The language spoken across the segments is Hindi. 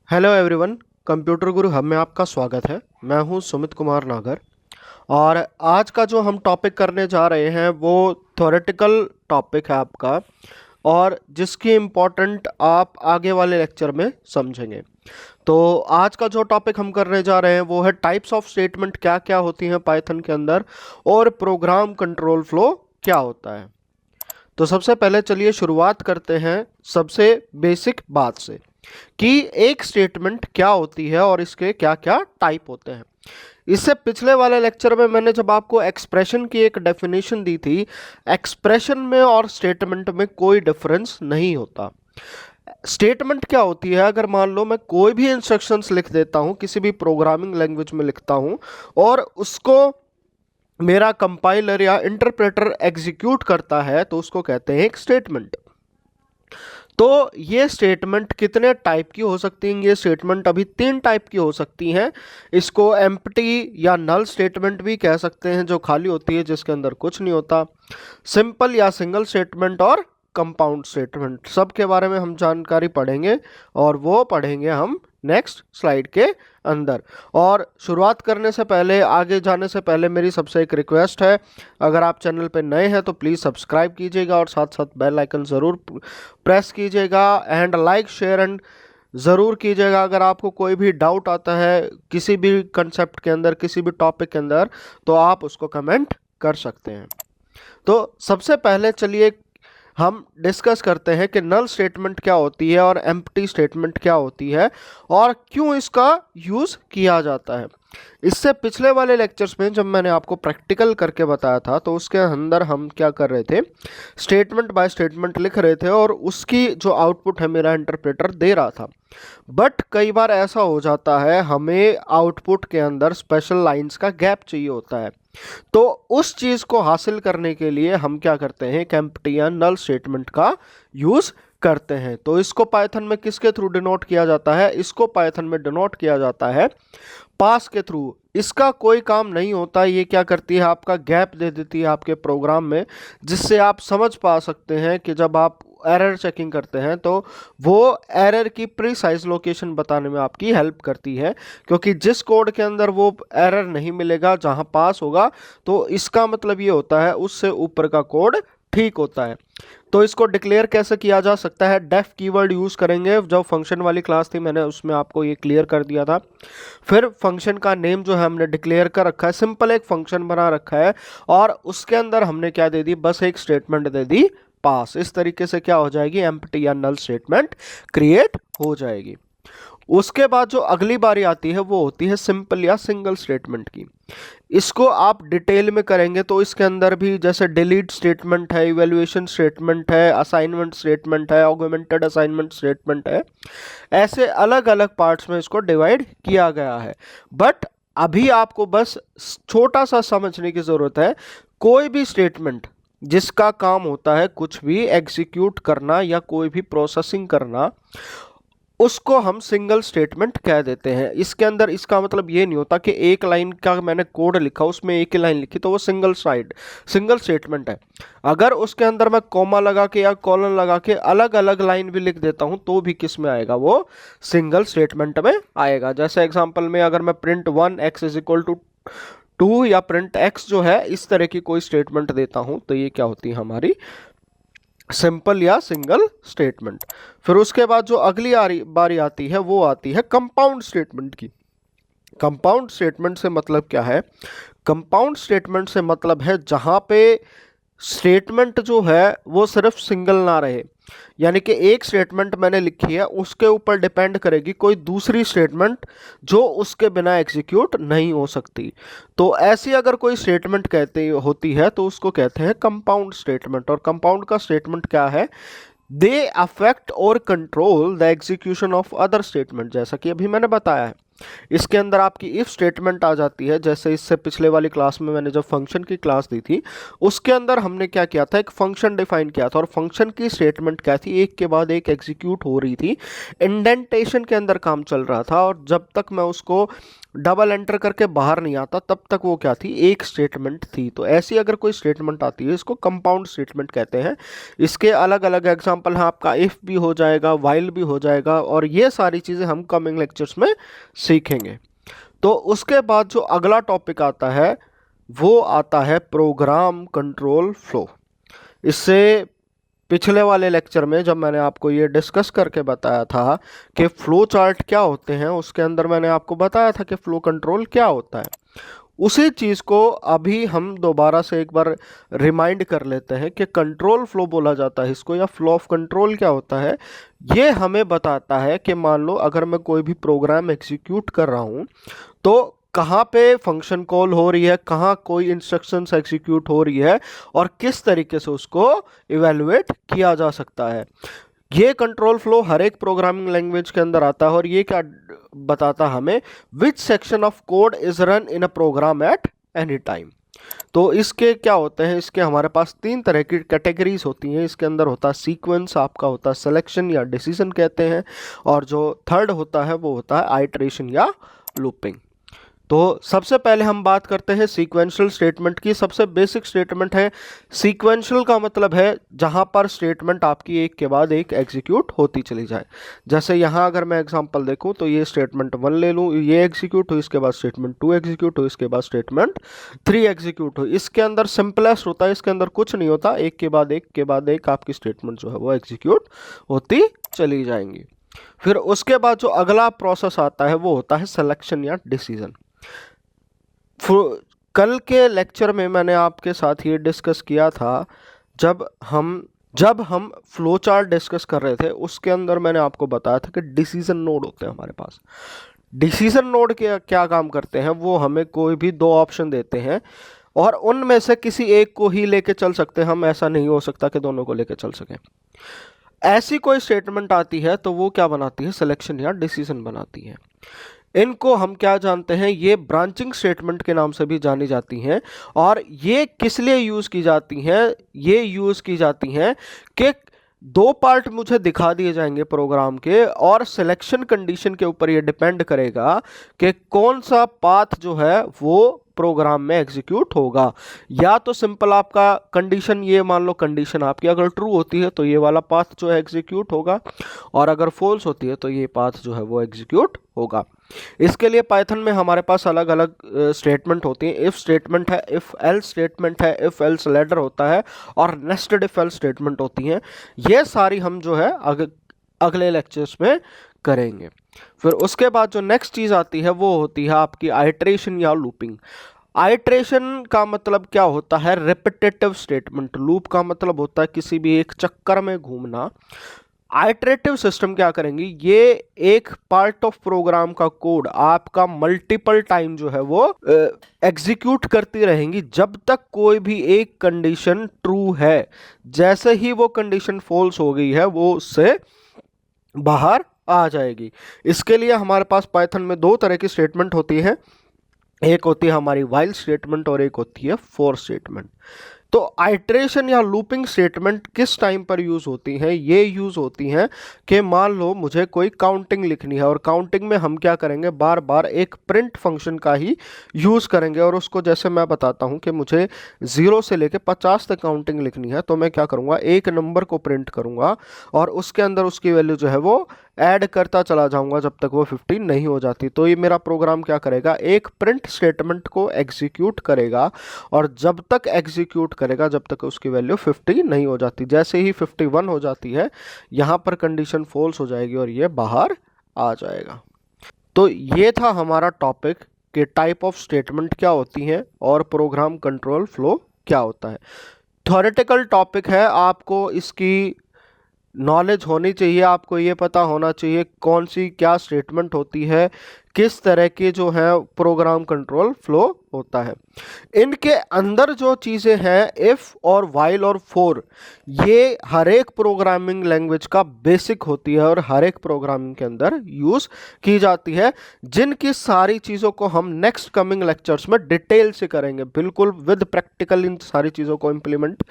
Hello everyone. कंप्यूटर गुरु हब में आपका स्वागत है। मैं हूं सुमित कुमार नागर और आज का जो हम टॉपिक करने जा रहे हैं वो थ्योरेटिकल टॉपिक है आपका, और जिसकी इम्पोर्टेंट आप आगे वाले लेक्चर में समझेंगे। तो आज का जो टॉपिक हम करने जा रहे हैं वो है टाइप्स ऑफ स्टेटमेंट क्या क्या होती हैं पाइथन के अंदर, और प्रोग्राम कंट्रोल फ्लो क्या होता है। तो सबसे पहले चलिए शुरुआत करते हैं सबसे बेसिक बात से कि एक स्टेटमेंट क्या होती है और इसके क्या क्या टाइप होते हैं। इससे पिछले वाले लेक्चर में मैंने जब आपको एक्सप्रेशन की एक डेफिनेशन दी थी, एक्सप्रेशन में और स्टेटमेंट में कोई डिफरेंस नहीं होता। स्टेटमेंट क्या होती है, अगर मान लो मैं कोई भी इंस्ट्रक्शंस लिख देता हूं, किसी भी प्रोग्रामिंग लैंग्वेज में लिखता हूं और उसको मेरा कंपाइलर या इंटरप्रेटर एग्जीक्यूट करता है, तो उसको कहते हैं एक स्टेटमेंट। तो ये स्टेटमेंट कितने टाइप की हो सकती हैं? ये स्टेटमेंट अभी 3 टाइप की हो सकती हैं। इसको एम्प्टी या नल स्टेटमेंट भी कह सकते हैं, जो खाली होती है जिसके अंदर कुछ नहीं होता। सिंपल या सिंगल स्टेटमेंट और कंपाउंड स्टेटमेंट, सब के बारे में हम जानकारी पढ़ेंगे और वो पढ़ेंगे हम नेक्स्ट स्लाइड के अंदर। और शुरुआत करने से पहले, आगे जाने से पहले मेरी सबसे एक रिक्वेस्ट है, अगर आप चैनल पे नए हैं तो प्लीज़ सब्सक्राइब कीजिएगा और साथ साथ बेल आइकन ज़रूर प्रेस कीजिएगा एंड लाइक शेयर एंड ज़रूर कीजिएगा। अगर आपको कोई भी डाउट आता है किसी भी कंसेप्ट के अंदर, किसी भी टॉपिक के अंदर, तो आप उसको कमेंट कर सकते हैं। तो सबसे पहले चलिए हम डिस्कस करते हैं कि नल स्टेटमेंट क्या होती है और एम्प्टी स्टेटमेंट क्या होती है और क्यों इसका यूज़ किया जाता है। इससे पिछले वाले लेक्चर्स में जब मैंने आपको प्रैक्टिकल करके बताया था, तो उसके अंदर हम क्या कर रहे थे, स्टेटमेंट बाय स्टेटमेंट लिख रहे थे और उसकी जो आउटपुट है मेरा इंटरप्रेटर दे रहा था। बट कई बार ऐसा हो जाता है, हमें आउटपुट के अंदर स्पेशल लाइंस का गैप चाहिए होता है। तो उस चीज़ को हासिल करने के लिए हम क्या करते हैं, एम्प्टी या नल स्टेटमेंट का यूज़ करते हैं। तो इसको पाइथन में किसके थ्रू डिनोट किया जाता है? इसको पाइथन में डिनोट किया जाता है पास के थ्रू। इसका कोई काम नहीं होता, ये क्या करती है, आपका गैप दे देती है आपके प्रोग्राम में, जिससे आप समझ पा सकते हैं कि जब आप एरर चेकिंग करते हैं तो वो एरर की प्रीसाइज लोकेशन बताने में आपकी हेल्प करती है। क्योंकि जिस कोड के अंदर वो एरर नहीं मिलेगा, जहां पास होगा, तो इसका मतलब ये होता है उससे ऊपर का कोड ठीक होता है। तो इसको डिक्लेयर कैसे किया जा सकता है? डेफ कीवर्ड यूज़ करेंगे। जब फंक्शन वाली क्लास थी मैंने उसमें आपको ये क्लियर कर दिया था। फिर फंक्शन का नेम जो है हमने डिक्लेयर कर रखा है, सिंपल एक फंक्शन बना रखा है और उसके अंदर हमने क्या दे दी, बस एक स्टेटमेंट दे दी पास। इस तरीके से क्या हो जाएगी, एम्प्टी या नल स्टेटमेंट क्रिएट हो जाएगी। उसके बाद जो अगली बारी आती है वो होती है सिंपल या सिंगल स्टेटमेंट की। इसको आप डिटेल में करेंगे तो इसके अंदर भी जैसे डिलीट स्टेटमेंट है, इवैल्यूएशन स्टेटमेंट है, असाइनमेंट स्टेटमेंट है, ऑगमेंटेड असाइनमेंट स्टेटमेंट है, ऐसे अलग अलग पार्ट्स में इसको डिवाइड किया गया है। बट अभी आपको बस छोटा सा समझने की ज़रूरत है। कोई भी स्टेटमेंट जिसका काम होता है कुछ भी एग्जीक्यूट करना या कोई भी प्रोसेसिंग करना, उसको हम सिंगल स्टेटमेंट कह देते हैं। इसके अंदर इसका मतलब ये नहीं होता कि एक लाइन का मैंने कोड लिखा, उसमें एक ही लाइन लिखी तो वो सिंगल स्टेटमेंट है। अगर उसके अंदर मैं कॉमा लगा के या कॉलन लगा के अलग अलग लाइन भी लिख देता हूं तो भी किस में आएगा, वो सिंगल स्टेटमेंट में आएगा। जैसे एग्जाम्पल में अगर मैं print 1x is equal to 2 या प्रिंट x जो है, इस तरह की कोई स्टेटमेंट देता हूं, तो ये क्या होती है, हमारी सिंपल या सिंगल स्टेटमेंट। फिर उसके बाद जो अगली बारी आती है वो आती है कंपाउंड स्टेटमेंट की। कंपाउंड स्टेटमेंट से मतलब क्या है? कंपाउंड स्टेटमेंट से मतलब है जहां पे स्टेटमेंट जो है वो सिर्फ सिंगल ना रहे, यानी कि एक स्टेटमेंट मैंने लिखी है, उसके ऊपर डिपेंड करेगी कोई दूसरी स्टेटमेंट जो उसके बिना एग्जीक्यूट नहीं हो सकती। तो ऐसी अगर कोई स्टेटमेंट कहते होती है तो उसको कहते हैं कंपाउंड स्टेटमेंट। और कंपाउंड का स्टेटमेंट क्या है? दे अफेक्ट और control the execution of other statement, जैसा कि अभी मैंने बताया है। इसके अंदर आपकी इफ स्टेटमेंट आ जाती है। जैसे इससे पिछले वाली क्लास में मैंने जब फंक्शन की क्लास दी थी, उसके अंदर हमने क्या किया था, एक फंक्शन डिफाइन किया था और फंक्शन की स्टेटमेंट क्या थी, एक के बाद एक एग्जीक्यूट हो रही थी। इंडेंटेशन के अंदर काम चल रहा था और जब तक मैं उसको डबल एंटर करके बाहर नहीं आता, तब तक वो क्या थी, एक स्टेटमेंट थी। तो ऐसी अगर कोई स्टेटमेंट आती है इसको कंपाउंड स्टेटमेंट कहते हैं। इसके अलग अलग एग्जांपल हैं, आपका इफ भी हो जाएगा, व्हाइल भी हो जाएगा, और ये सारी चीज़ें हम कमिंग लेक्चर्स में सीखेंगे। तो उसके बाद जो अगला टॉपिक आता है वो आता है प्रोग्राम कंट्रोल फ्लो। इससे पिछले वाले लेक्चर में जब मैंने आपको ये डिस्कस करके बताया था कि फ्लो चार्ट क्या होते हैं, उसके अंदर मैंने आपको बताया था कि फ्लो कंट्रोल क्या होता है। उसी चीज़ को अभी हम दोबारा से एक बार रिमाइंड कर लेते हैं कि कंट्रोल फ्लो बोला जाता है इसको, या फ्लो ऑफ कंट्रोल क्या होता है। ये हमें बताता है कि मान लो अगर मैं कोई भी प्रोग्राम एग्जीक्यूट कर रहा हूँ तो कहाँ पे फंक्शन कॉल हो रही है, कहाँ कोई इंस्ट्रक्शंस एग्जीक्यूट हो रही है, और किस तरीके से उसको इवेलुएट किया जा सकता है। ये कंट्रोल फ्लो हर एक प्रोग्रामिंग लैंग्वेज के अंदर आता है, और ये क्या बताता हमें, which section of code is run in a program at any time. तो इसके क्या होते हैं, इसके हमारे पास तीन तरह की कैटेगरीज होती हैं। इसके अंदर होता है सीक्वेंस, आपका होता है सिलेक्शन या डिसीजन कहते हैं, और जो थर्ड होता है वो होता है आइटरेशन या लूपिंग। तो सबसे पहले हम बात करते हैं सीक्वेंशियल स्टेटमेंट की। सबसे बेसिक स्टेटमेंट है सीक्वेंशियल, का मतलब है जहां पर स्टेटमेंट आपकी एक के बाद एक एग्जीक्यूट होती चली जाए। जैसे यहां अगर मैं एग्जांपल देखूं तो ये स्टेटमेंट 1 ले लूं, ये एग्जीक्यूट हो, इसके बाद स्टेटमेंट 2 एग्जीक्यूट हो, इसके बाद स्टेटमेंट 3 एग्जीक्यूट हो। इसके अंदर सिंपलेस्ट होता है, इसके अंदर कुछ नहीं होता, एक के बाद एक के बाद एक आपकी स्टेटमेंट जो है वो एग्जीक्यूट होती चली जाएंगी। फिर उसके बाद जो अगला प्रोसेस आता है वो होता है सिलेक्शन या डिसीजन। कल के लेक्चर में मैंने आपके साथ ये डिस्कस किया था, जब हम फ्लो चार्ट डिस्कस कर रहे थे उसके अंदर मैंने आपको बताया था कि डिसीजन नोड होते हैं हमारे पास। डिसीजन नोड के क्या काम करते हैं, वो हमें कोई भी दो ऑप्शन देते हैं और उनमें से किसी एक को ही लेके चल सकते हैं हम, ऐसा नहीं हो सकता कि दोनों को लेके चल सके। ऐसी कोई स्टेटमेंट आती है तो वो क्या बनाती है, सिलेक्शन या डिसीजन बनाती है। इनको हम क्या जानते हैं, ये ब्रांचिंग स्टेटमेंट के नाम से भी जानी जाती हैं। और ये किस लिए यूज़ की जाती हैं, ये यूज़ की जाती हैं कि दो पार्ट मुझे दिखा दिए जाएंगे प्रोग्राम के, और सिलेक्शन कंडीशन के ऊपर ये डिपेंड करेगा कि कौन सा पाथ जो है वो प्रोग्राम में एग्जीक्यूट होगा। या तो सिंपल आपका कंडीशन, ये मान लो कंडीशन आपकी अगर ट्रू होती है तो ये वाला पाथ जो है एग्जीक्यूट होगा, और अगर फॉल्स होती है तो ये पाथ जो है वो एग्जीक्यूट होगा। इसके लिए पाइथन में हमारे पास अलग अलग स्टेटमेंट होती हैं। इफ स्टेटमेंट है, इफ एल्स स्टेटमेंट है, इफ एल्स लैडर होता है, और नेस्टेड इफ एल्स स्टेटमेंट होती हैं। ये सारी हम जो है अगले लेक्चर्स में करेंगे। फिर उसके बाद जो नेक्स्ट चीज़ आती है वो होती है आपकी आइटरेशन या लूपिंग। आइटरेशन का मतलब क्या होता है, रिपीटेटिव स्टेटमेंट। लूप का मतलब होता है किसी भी एक चक्कर में घूमना। आइटरेटिव सिस्टम क्या करेंगी, ये एक पार्ट ऑफ प्रोग्राम का कोड आपका मल्टीपल टाइम जो है वो एग्जीक्यूट करती रहेंगी जब तक कोई भी एक कंडीशन ट्रू है। जैसे ही वो कंडीशन फॉल्स हो गई है वो उससे बाहर आ जाएगी। इसके लिए हमारे पास पाइथन में दो तरह की स्टेटमेंट होती है, एक होती है हमारी व्हाइल स्टेटमेंट और एक होती है फॉर स्टेटमेंट। तो आइटरेशन या लूपिंग स्टेटमेंट किस टाइम पर यूज़ होती हैं, ये यूज़ होती हैं कि मान लो मुझे कोई काउंटिंग लिखनी है, और काउंटिंग में हम क्या करेंगे, बार बार एक प्रिंट फंक्शन का ही यूज़ करेंगे। और उसको जैसे मैं बताता हूँ कि मुझे 0 से लेकर 50 तक काउंटिंग लिखनी है, तो मैं क्या करूँगा, एक नंबर को प्रिंट करूँगा और उसके अंदर उसकी वैल्यू जो है वो ऐड करता चला जाऊंगा जब तक वो 50 नहीं हो जाती। तो ये मेरा प्रोग्राम क्या करेगा, एक प्रिंट स्टेटमेंट को एग्जीक्यूट करेगा, और जब तक एग्जीक्यूट करेगा जब तक उसकी वैल्यू 50 नहीं हो जाती। जैसे ही 51 हो जाती है, यहाँ पर कंडीशन फॉल्स हो जाएगी और ये बाहर आ जाएगा। तो ये था हमारा टॉपिक कि टाइप ऑफ स्टेटमेंट क्या होती हैं और प्रोग्राम कंट्रोल फ्लो क्या होता है। थ्योरेटिकल टॉपिक है, आपको इसकी नॉलेज होनी चाहिए, आपको ये पता होना चाहिए कौन सी क्या स्टेटमेंट होती है, किस तरह के जो है प्रोग्राम कंट्रोल फ्लो होता है। इनके अंदर जो चीज़ें हैं, इफ़ और व्हाइल और फॉर, ये हर एक प्रोग्रामिंग लैंग्वेज का बेसिक होती है और हर एक प्रोग्रामिंग के अंदर यूज़ की जाती है, जिनकी सारी चीज़ों को हम नेक्स्ट कमिंग लेक्चर्स में डिटेल से करेंगे, बिल्कुल विद प्रैक्टिकल इन सारी चीज़ों को इम्प्लीमेंट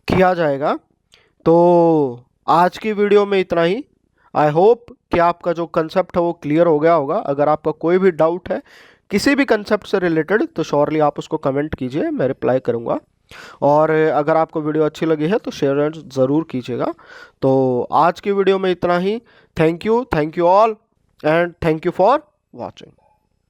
किया जाएगा। तो आज की वीडियो में इतना ही। आई होप कि आपका जो कंसेप्ट है वो क्लियर हो गया होगा। अगर आपका कोई भी डाउट है किसी भी कंसेप्ट से रिलेटेड, तो श्योरली आप उसको कमेंट कीजिए, मैं रिप्लाई करूँगा। और अगर आपको वीडियो अच्छी लगी है तो शेयर ज़रूर कीजिएगा। तो आज की वीडियो में इतना ही। Thank you all and thank you for watching.